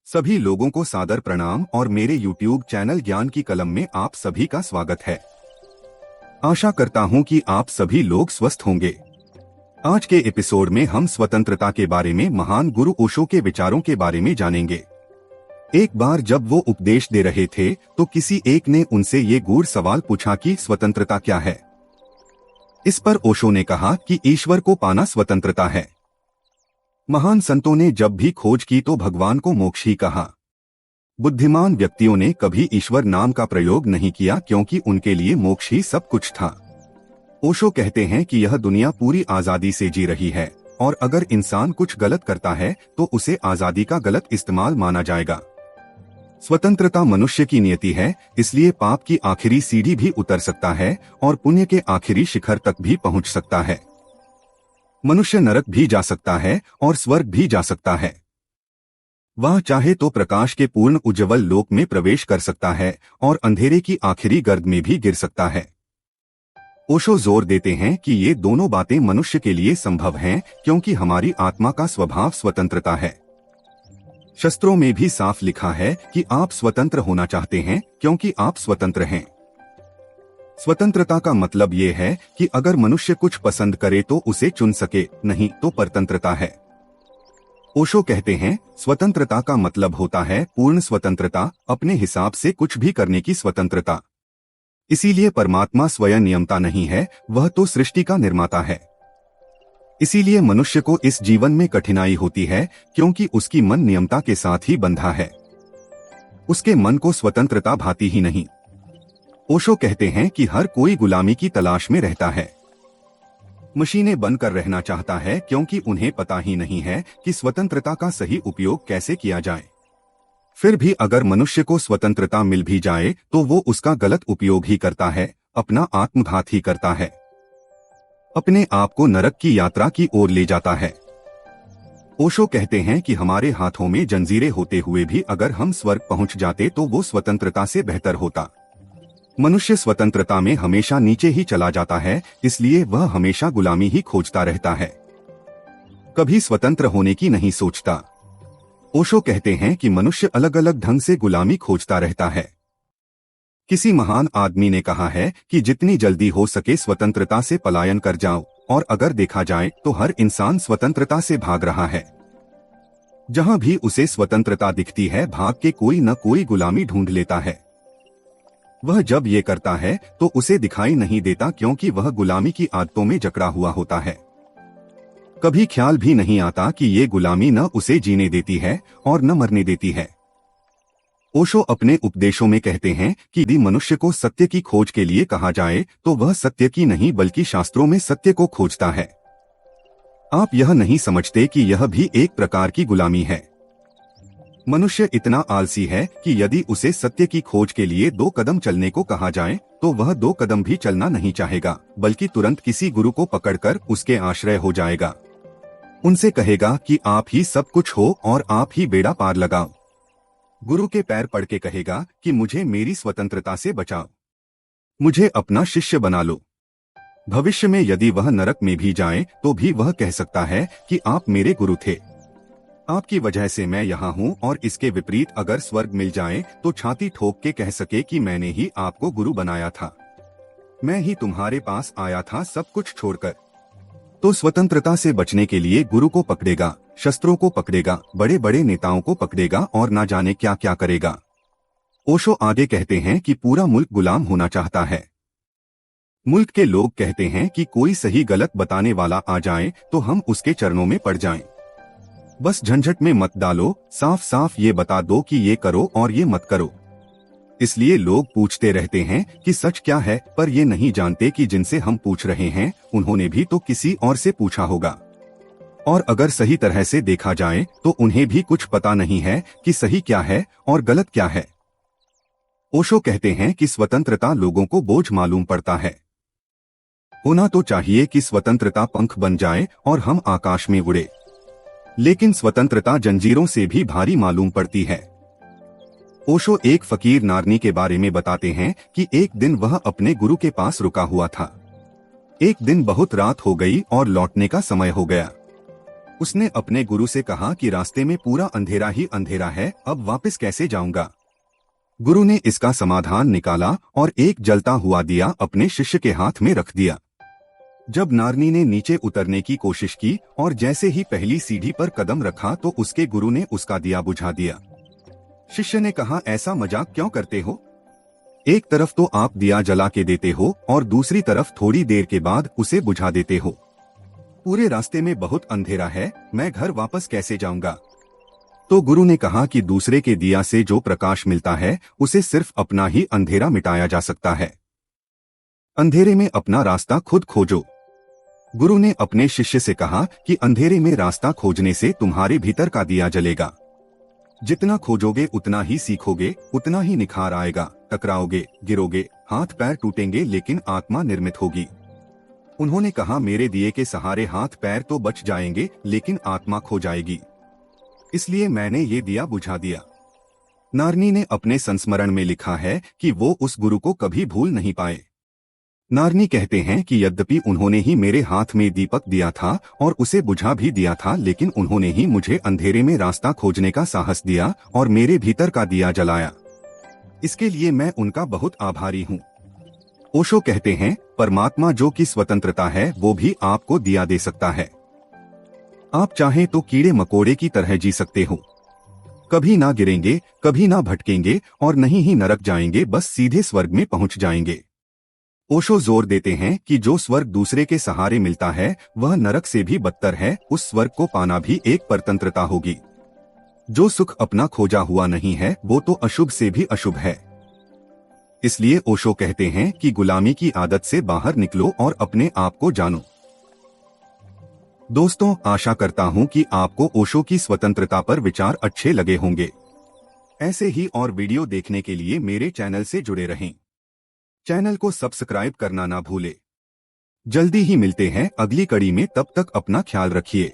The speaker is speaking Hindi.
सभी लोगों को सादर प्रणाम और मेरे YouTube चैनल ज्ञान की कलम में आप सभी का स्वागत है। आशा करता हूं कि आप सभी लोग स्वस्थ होंगे। आज के एपिसोड में हम स्वतंत्रता के बारे में महान गुरु ओशो के विचारों के बारे में जानेंगे। एक बार जब वो उपदेश दे रहे थे तो किसी एक ने उनसे ये गूढ़ सवाल पूछा कि स्वतंत्रता क्या है। इस पर ओशो ने कहा कि ईश्वर को पाना स्वतंत्रता है। महान संतों ने जब भी खोज की तो भगवान को मोक्ष ही कहा। बुद्धिमान व्यक्तियों ने कभी ईश्वर नाम का प्रयोग नहीं किया क्योंकि उनके लिए मोक्ष ही सब कुछ था। ओशो कहते हैं कि यह दुनिया पूरी आजादी से जी रही है और अगर इंसान कुछ गलत करता है तो उसे आजादी का गलत इस्तेमाल माना जाएगा। स्वतंत्रता मनुष्य की नियति है, इसलिए पाप की आखिरी सीढ़ी भी उतर सकता है और पुण्य के आखिरी शिखर तक भी पहुंच सकता है। मनुष्य नरक भी जा सकता है और स्वर्ग भी जा सकता है। वह चाहे तो प्रकाश के पूर्ण उज्ज्वल लोक में प्रवेश कर सकता है और अंधेरे की आखिरी गर्द में भी गिर सकता है। ओशो जोर देते हैं कि ये दोनों बातें मनुष्य के लिए संभव हैं क्योंकि हमारी आत्मा का स्वभाव स्वतंत्रता है। शास्त्रों में भी साफ लिखा है कि आप स्वतंत्र होना चाहते हैं क्योंकि आप स्वतंत्र हैं। स्वतंत्रता का मतलब ये है कि अगर मनुष्य कुछ पसंद करे तो उसे चुन सके, नहीं तो परतंत्रता है। ओशो कहते हैं स्वतंत्रता का मतलब होता है पूर्ण स्वतंत्रता, अपने हिसाब से कुछ भी करने की स्वतंत्रता। इसीलिए परमात्मा स्वयं नियमता नहीं है, वह तो सृष्टि का निर्माता है। इसीलिए मनुष्य को इस जीवन में कठिनाई होती है क्योंकि उसकी मन नियमता के साथ ही बंधा है। उसके मन को स्वतंत्रता भाती ही नहीं। ओशो कहते हैं कि हर कोई गुलामी की तलाश में रहता है। मशीनें बनकर रहना चाहता है क्योंकि उन्हें पता ही नहीं है कि स्वतंत्रता का सही उपयोग कैसे किया जाए। फिर भी अगर मनुष्य को स्वतंत्रता मिल भी जाए तो वो उसका गलत उपयोग ही करता है, अपना आत्मघात ही करता है, अपने आप को नरक की यात्रा की ओर ले जाता है। ओशो कहते हैं कि हमारे हाथों में जंजीरें होते हुए भी अगर हम स्वर्ग पहुंच जाते तो वो स्वतंत्रता से बेहतर होता। मनुष्य स्वतंत्रता में हमेशा नीचे ही चला जाता है, इसलिए वह हमेशा गुलामी ही खोजता रहता है, कभी स्वतंत्र होने की नहीं सोचता। ओशो कहते हैं कि मनुष्य अलग अलग ढंग से गुलामी खोजता रहता है। किसी महान आदमी ने कहा है कि जितनी जल्दी हो सके स्वतंत्रता से पलायन कर जाओ, और अगर देखा जाए तो हर इंसान स्वतंत्रता से भाग रहा है। जहां भी उसे स्वतंत्रता दिखती है भाग के कोई न कोई गुलामी ढूंढ लेता है। वह जब ये करता है तो उसे दिखाई नहीं देता क्योंकि वह गुलामी की आदतों में जकड़ा हुआ होता है। कभी ख्याल भी नहीं आता कि ये गुलामी न उसे जीने देती है और न मरने देती है। ओशो अपने उपदेशों में कहते हैं कि यदि मनुष्य को सत्य की खोज के लिए कहा जाए तो वह सत्य की नहीं बल्कि शास्त्रों में सत्य को खोजता है। आप यह नहीं समझते कि यह भी एक प्रकार की गुलामी है। मनुष्य इतना आलसी है कि यदि उसे सत्य की खोज के लिए 2 कदम चलने को कहा जाए तो वह 2 कदम भी चलना नहीं चाहेगा, बल्कि तुरंत किसी गुरु को पकड़कर उसके आश्रय हो जाएगा। उनसे कहेगा कि आप ही सब कुछ हो और आप ही बेड़ा पार लगाओ। गुरु के पैर पड़ के कहेगा कि मुझे मेरी स्वतंत्रता से बचाओ, मुझे अपना शिष्य बना लो। भविष्य में यदि वह नरक में भी जाए तो भी वह कह सकता है कि आप मेरे गुरु थे, आपकी वजह से मैं यहाँ हूँ, और इसके विपरीत अगर स्वर्ग मिल जाए तो छाती ठोक के कह सके कि मैंने ही आपको गुरु बनाया था, मैं ही तुम्हारे पास आया था सब कुछ छोड़कर। तो स्वतंत्रता से बचने के लिए गुरु को पकड़ेगा, शस्त्रों को पकड़ेगा, बड़े बड़े नेताओं को पकड़ेगा और ना जाने क्या क्या करेगा। ओशो आगे कहते हैं कि पूरा मुल्क गुलाम होना चाहता है। मुल्क के लोग कहते हैं कि कोई सही गलत बताने वाला आ जाए तो हम उसके चरणों में पड़ जाएं। बस झंझट में मत डालो, साफ साफ ये बता दो कि ये करो और ये मत करो। इसलिए लोग पूछते रहते हैं कि सच क्या है, पर ये नहीं जानते कि जिनसे हम पूछ रहे हैं उन्होंने भी तो किसी और से पूछा होगा, और अगर सही तरह से देखा जाए तो उन्हें भी कुछ पता नहीं है कि सही क्या है और गलत क्या है। ओशो कहते हैं कि स्वतंत्रता लोगों को बोझ मालूम पड़ता है। होना तो चाहिए कि स्वतंत्रता पंख बन जाए और हम आकाश में उड़े, लेकिन स्वतंत्रता जंजीरों से भी भारी मालूम पड़ती है। ओशो एक फकीर नारनी के बारे में बताते हैं कि एक दिन वह अपने गुरु के पास रुका हुआ था। एक दिन बहुत रात हो गई और लौटने का समय हो गया। उसने अपने गुरु से कहा कि रास्ते में पूरा अंधेरा ही अंधेरा है, अब वापस कैसे जाऊंगा। गुरु ने इसका समाधान निकाला और एक जलता हुआ दिया अपने शिष्य के हाथ में रख दिया। जब नारनी ने नीचे उतरने की कोशिश की और जैसे ही पहली सीढ़ी पर कदम रखा तो उसके गुरु ने उसका दिया बुझा दिया। शिष्य ने कहा, ऐसा मजाक क्यों करते हो? एक तरफ तो आप दिया जला के देते हो और दूसरी तरफ थोड़ी देर के बाद उसे बुझा देते हो। पूरे रास्ते में बहुत अंधेरा है, मैं घर वापस कैसे जाऊंगा? तो गुरु ने कहा कि दूसरे के दिया से जो प्रकाश मिलता है उसे सिर्फ अपना ही अंधेरा मिटाया जा सकता है। अंधेरे में अपना रास्ता खुद खोजो। गुरु ने अपने शिष्य से कहा कि अंधेरे में रास्ता खोजने से तुम्हारे भीतर का दिया जलेगा। जितना खोजोगे उतना ही सीखोगे, उतना ही निखार आएगा। टकराओगे, गिरोगे, हाथ पैर टूटेंगे, लेकिन आत्मा निर्मित होगी। उन्होंने कहा, मेरे दिए के सहारे हाथ पैर तो बच जाएंगे लेकिन आत्मा खो जाएगी, इसलिए मैंने ये दिया बुझा दिया। नारनी ने अपने संस्मरण में लिखा है कि वो उस गुरु को कभी भूल नहीं पाए। नारनी कहते हैं कि यद्यपि उन्होंने ही मेरे हाथ में दीपक दिया था और उसे बुझा भी दिया था, लेकिन उन्होंने ही मुझे अंधेरे में रास्ता खोजने का साहस दिया और मेरे भीतर का दिया जलाया। इसके लिए मैं उनका बहुत आभारी हूँ। ओशो कहते हैं, परमात्मा जो कि स्वतंत्रता है वो भी आपको दिया दे सकता है। आप चाहें तो कीड़े मकोड़े की तरह जी सकते हो, कभी ना गिरेंगे, कभी ना भटकेंगे और नहीं ही नरक जाएंगे, बस सीधे स्वर्ग में पहुंच जाएंगे। ओशो जोर देते हैं कि जो स्वर्ग दूसरे के सहारे मिलता है वह नरक से भी बदतर है। उस स्वर्ग को पाना भी एक परतंत्रता होगी। जो सुख अपना खोजा हुआ नहीं है वो तो अशुभ से भी अशुभ है। इसलिए ओशो कहते हैं कि गुलामी की आदत से बाहर निकलो और अपने आप को जानो। दोस्तों, आशा करता हूं कि आपको ओशो की स्वतंत्रता पर विचार अच्छे लगे होंगे। ऐसे ही और वीडियो देखने के लिए मेरे चैनल से जुड़े रहें। चैनल को सब्सक्राइब करना ना भूले। जल्दी ही मिलते हैं अगली कड़ी में, तब तक अपना ख्याल रखिए।